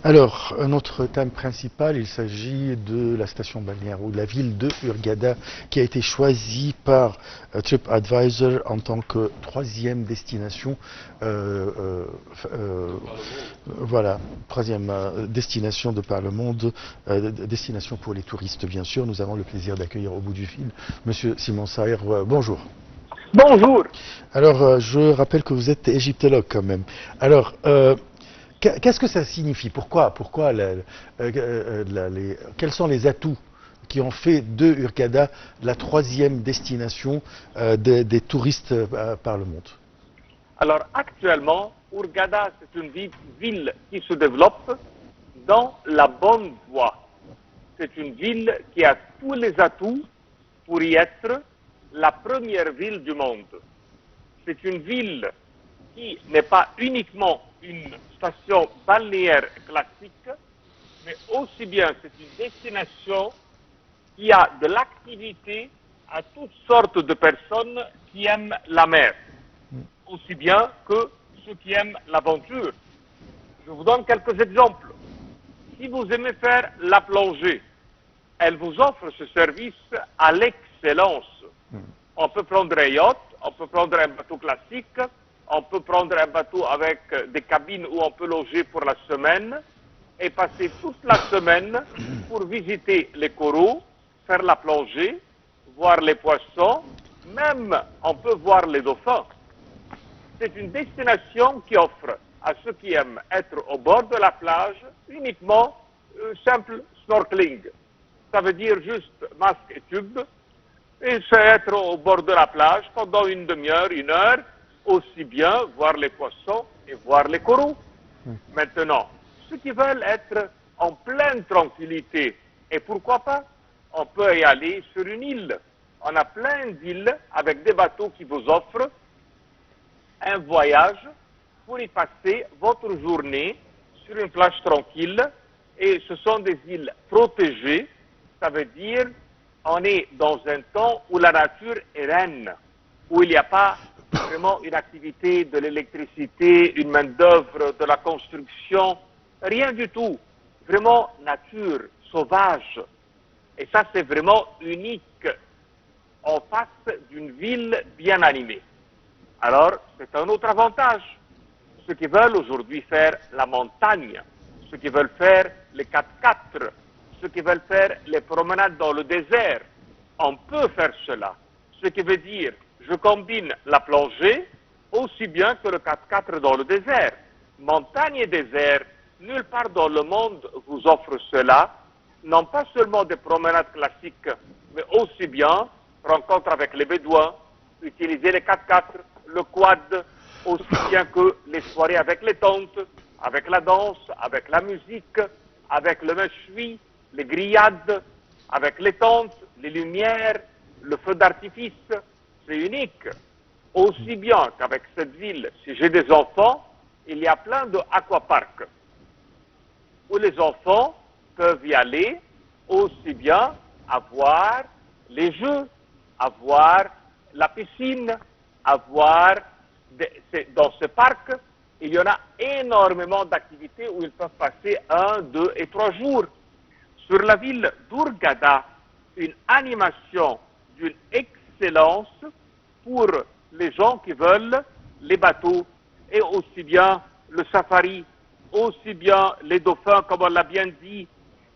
Alors, notre thème principal, il s'agit de la station balnéaire ou de la ville de Hurghada qui a été choisie par TripAdvisor en tant que troisième destination. euh, euh, euh, voilà, troisième destination de par le monde, destination pour les touristes bien sûr. Nous avons le plaisir d'accueillir au bout du fil Monsieur Simon Saher. Bonjour. Bonjour. Alors, je rappelle que vous êtes égyptologue quand même. Alors, qu'est-ce que ça signifie? Pourquoi quels sont les atouts qui ont fait de Hurghada la troisième destination des touristes par le monde? Alors actuellement, Hurghada, c'est une ville qui se développe dans la bonne voie. C'est une ville qui a tous les atouts pour y être la première ville du monde. C'est une ville qui n'est pas uniquement une station balnéaire classique, mais aussi bien c'est une destination qui a de l'activité à toutes sortes de personnes qui aiment la mer, aussi bien que ceux qui aiment l'aventure. Je vous donne quelques exemples. Si vous aimez faire la plongée, elle vous offre ce service à l'excellence. On peut prendre un yacht, on peut prendre un bateau classique, on peut prendre un bateau avec des cabines où on peut loger pour la semaine et passer toute la semaine pour visiter les coraux, faire la plongée, voir les poissons, même on peut voir les dauphins. C'est une destination qui offre à ceux qui aiment être au bord de la plage uniquement simple snorkeling. Ça veut dire juste masque et tube et c'est être au bord de la plage pendant une demi-heure, une heure, aussi bien voir les poissons et voir les coraux. Maintenant, ceux qui veulent être en pleine tranquillité, et pourquoi pas, on peut y aller sur une île. On a plein d'îles avec des bateaux qui vous offrent un voyage pour y passer votre journée sur une plage tranquille. Et ce sont des îles protégées, ça veut dire on est dans un temps où la nature est reine, où il n'y a pas vraiment une activité de l'électricité, une main-d'œuvre, de la construction, rien du tout. Vraiment nature, sauvage. Et ça, c'est vraiment unique en face d'une ville bien animée. Alors, c'est un autre avantage. Ceux qui veulent aujourd'hui faire la montagne, ceux qui veulent faire les 4x4, ceux qui veulent faire les promenades dans le désert, on peut faire cela. Ce qui veut dire, je combine la plongée aussi bien que le 4x4 dans le désert. Montagne et désert, nulle part dans le monde vous offre cela, non pas seulement des promenades classiques, mais aussi bien rencontre avec les Bédouins, utiliser les 4x4, le quad, aussi bien que les soirées avec les tentes, avec la danse, avec la musique, avec le méchoui, les grillades, avec les tentes, les lumières, le feu d'artifice. C'est unique. Aussi bien qu'avec cette ville, si j'ai des enfants, il y a plein de aquaparks où les enfants peuvent y aller aussi bien à voir les jeux, à voir la piscine, à voir dans ce parc, il y en a énormément d'activités où ils peuvent passer 1, 2 et 3 jours. Sur la ville d'Hurghada, une animation d'une excellence pour les gens qui veulent les bateaux et aussi bien le safari, aussi bien les dauphins, comme on l'a bien dit,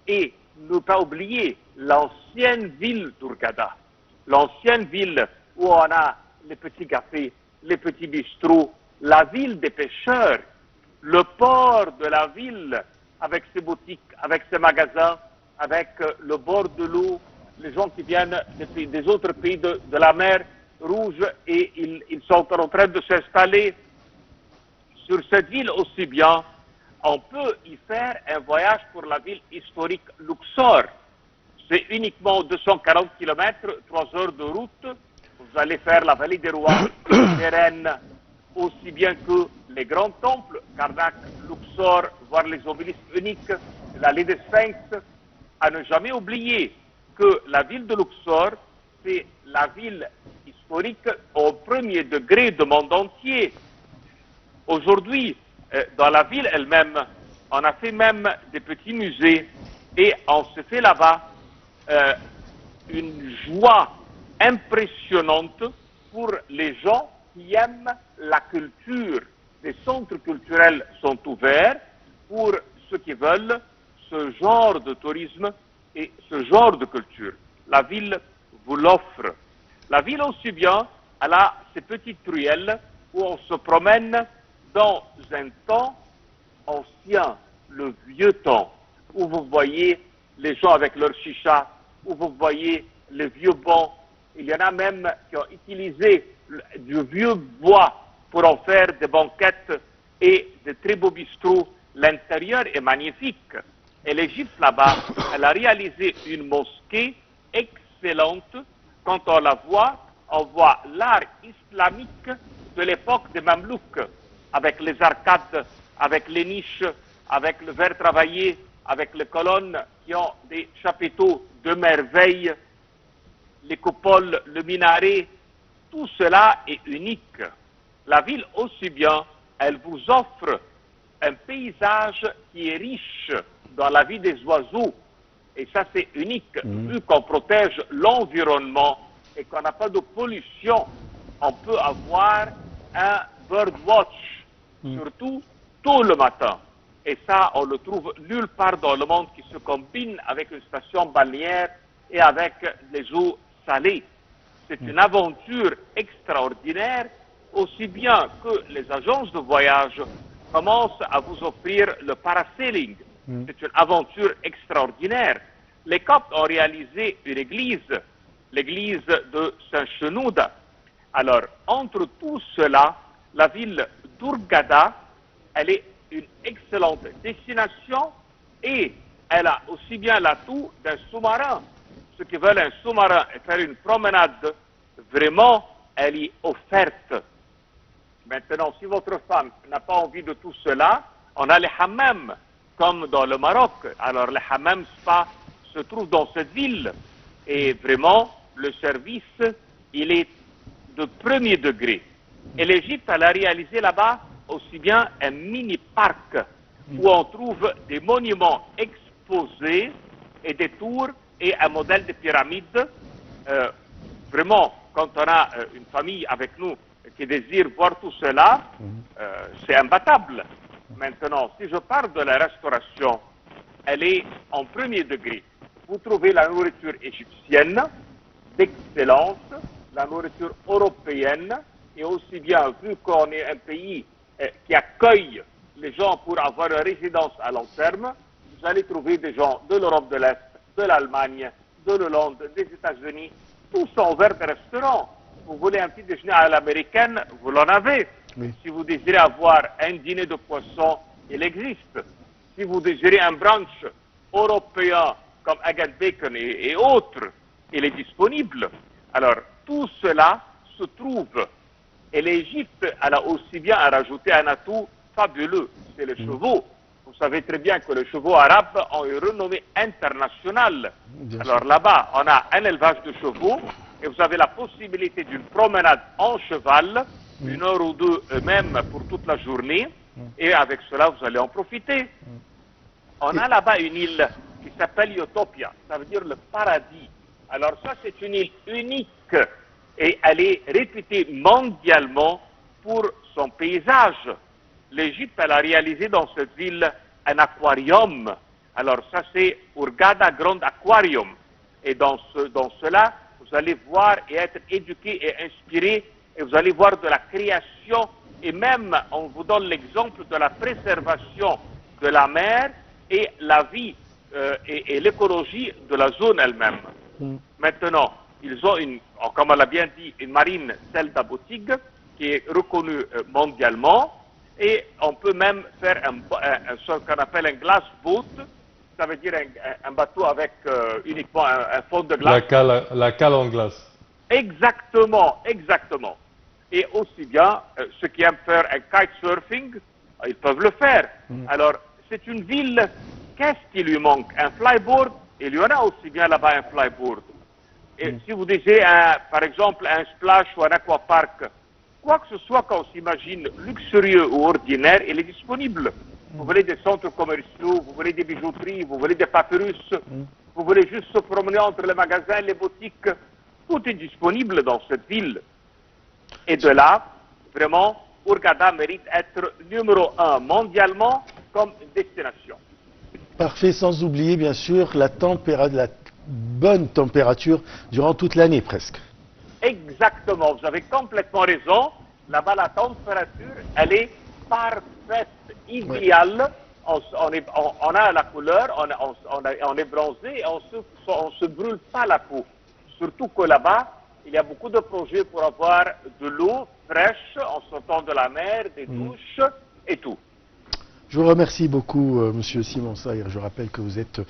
et ne pas oublier l'ancienne ville d'Hurghada, l'ancienne ville où on a les petits cafés, les petits bistrots, la ville des pêcheurs, le port de la ville avec ses boutiques, avec ses magasins, avec le bord de l'eau, les gens qui viennent des autres pays de la mer Rouge et ils sont en train de s'installer sur cette ville aussi bien. On peut y faire un voyage pour la ville historique Luxor. C'est uniquement 240 km, 3 heures de route. Vous allez faire la vallée des rois, les reines, aussi bien que les grands temples, Karnak, Luxor, voir les obélisques uniques, l'allée des Sphinx. À ne jamais oublier que la ville de Luxor, c'est la ville historique au premier degré du monde entier. Aujourd'hui, dans la ville elle-même, On a fait même des petits musées et on se fait là-bas une joie impressionnante pour les gens qui aiment la culture. Les centres culturels sont ouverts pour ceux qui veulent ce genre de tourisme et ce genre de culture. La ville vous l'offre. La ville aussi bien, elle a ces petites ruelles où on se promène dans un temps ancien, le vieux temps, où vous voyez les gens avec leurs chichas, où vous voyez les vieux bancs. Il y en a même qui ont utilisé du vieux bois pour en faire des banquettes et de très beaux bistrots. L'intérieur est magnifique. Et l'Égypte là-bas, elle a réalisé une mosquée excellente. Quand on la voit, on voit l'art islamique de l'époque des Mamelouks, avec les arcades, avec les niches, avec le verre travaillé, avec les colonnes qui ont des chapiteaux de merveille, les coupoles, le minaret, tout cela est unique. La ville aussi bien, elle vous offre un paysage qui est riche dans la vie des oiseaux. Et ça, c'est unique. Vu qu'on protège l'environnement et qu'on n'a pas de pollution, on peut avoir un birdwatch, surtout tôt le matin. Et ça, on le trouve nulle part dans le monde qui se combine avec une station balnéaire et avec les eaux salées. C'est une aventure extraordinaire, aussi bien que les agences de voyage commencent à vous offrir le parasailing. C'est une aventure extraordinaire. Les Coptes ont réalisé une église, l'église de Saint-Chenouda. Alors, entre tout cela, la ville d'Hurghada, elle est une excellente destination et elle a aussi bien l'atout d'un sous-marin. Ceux qui veulent un sous-marin et faire une promenade, vraiment, elle est offerte. Maintenant, si votre femme n'a pas envie de tout cela, on a les hammams, comme dans le Maroc. Alors, les hammams spa se trouvent dans cette ville. Et vraiment, le service, il est de premier degré. Et l'Égypte, elle a réalisé là-bas aussi bien un mini-parc où on trouve des monuments exposés et des tours et un modèle de pyramide. Vraiment, quand on a une famille avec nous qui désire voir tout cela, c'est imbattable. Maintenant, si je parle de la restauration, elle est en premier degré. Vous trouvez la nourriture égyptienne d'excellence, la nourriture européenne, et aussi bien, vu qu'on est un pays qui accueille les gens pour avoir une résidence à long terme, vous allez trouver des gens de l'Europe de l'Est, de l'Allemagne, de l'Hollande, des États-Unis, tous sont ouverts des restaurants. Vous voulez un petit déjeuner à l'américaine, vous l'en avez. Oui. Si vous désirez avoir un dîner de poisson, il existe. Si vous désirez un brunch européen comme Agate Bacon et autres, il est disponible. Alors, tout cela se trouve. Et l'Égypte, elle a aussi bien rajouté un atout fabuleux, c'est les chevaux. Vous savez très bien que les chevaux arabes ont une renommée internationale. Alors là-bas, on a un élevage de chevaux et vous avez la possibilité d'une promenade en cheval, 1 heure ou 2 même pour toute la journée. Et avec cela, vous allez en profiter. On a là-bas une île qui s'appelle Utopia, ça veut dire le paradis. Alors ça, c'est une île unique et elle est réputée mondialement pour son paysage. L'Égypte, elle a réalisé dans cette ville un aquarium. Alors ça, c'est Hurghada Grand Aquarium. Et dans cela, vous allez voir et être éduqué et inspiré, et vous allez voir de la création, et même on vous donne l'exemple de la préservation de la mer et la vie et l'écologie de la zone elle-même. Maintenant, ils ont, comme on l'a bien dit, une marine, celle d'Abotig, qui est reconnue mondialement, et on peut même faire ce qu'on appelle un glass boat, ça veut dire un bateau avec uniquement un fond de glace. La cale en glace. Exactement, exactement. Et aussi bien, ceux qui aiment faire un kitesurfing, ils peuvent le faire. Alors, c'est une ville, qu'est-ce qui lui manque? Un flyboard, il y en a aussi bien là-bas un flyboard. Et si vous désirez, par exemple, un splash ou un aquapark, quoi que ce soit qu'on s'imagine luxurieux ou ordinaire, il est disponible. Vous voulez des centres commerciaux, vous voulez des bijouteries, vous voulez des papyrus, vous voulez juste se promener entre les magasins, les boutiques. Tout est disponible dans cette ville. Et de là, vraiment, Hurghada mérite d'être numéro 1 mondialement comme destination. Parfait, sans oublier bien sûr la bonne température durant toute l'année presque. Exactement, vous avez complètement raison. Là-bas, la température, elle est parfaite, idéale. On a la couleur, on est bronzé et on se brûle pas la peau. Surtout que là-bas, il y a beaucoup de projets pour avoir de l'eau fraîche en sortant de la mer, des douches et tout. Je vous remercie beaucoup, Monsieur Simon Saïr. Je rappelle que vous êtes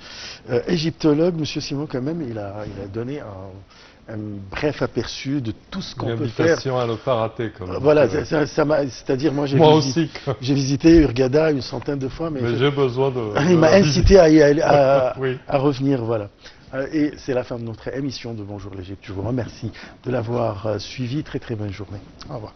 égyptologue. Monsieur Simon, quand même, il a donné un bref aperçu de tout ce qu'on peut faire. Une invitation à ne pas rater, quand même. Voilà, c'est-à-dire moi j'ai visité Hurghada une centaine de fois, mais j'ai besoin de. Il m'a incité à oui. revenir, voilà. Et c'est la fin de notre émission de Bonjour l'Égypte. Je vous remercie de l'avoir suivi. Très très bonne journée. Au revoir.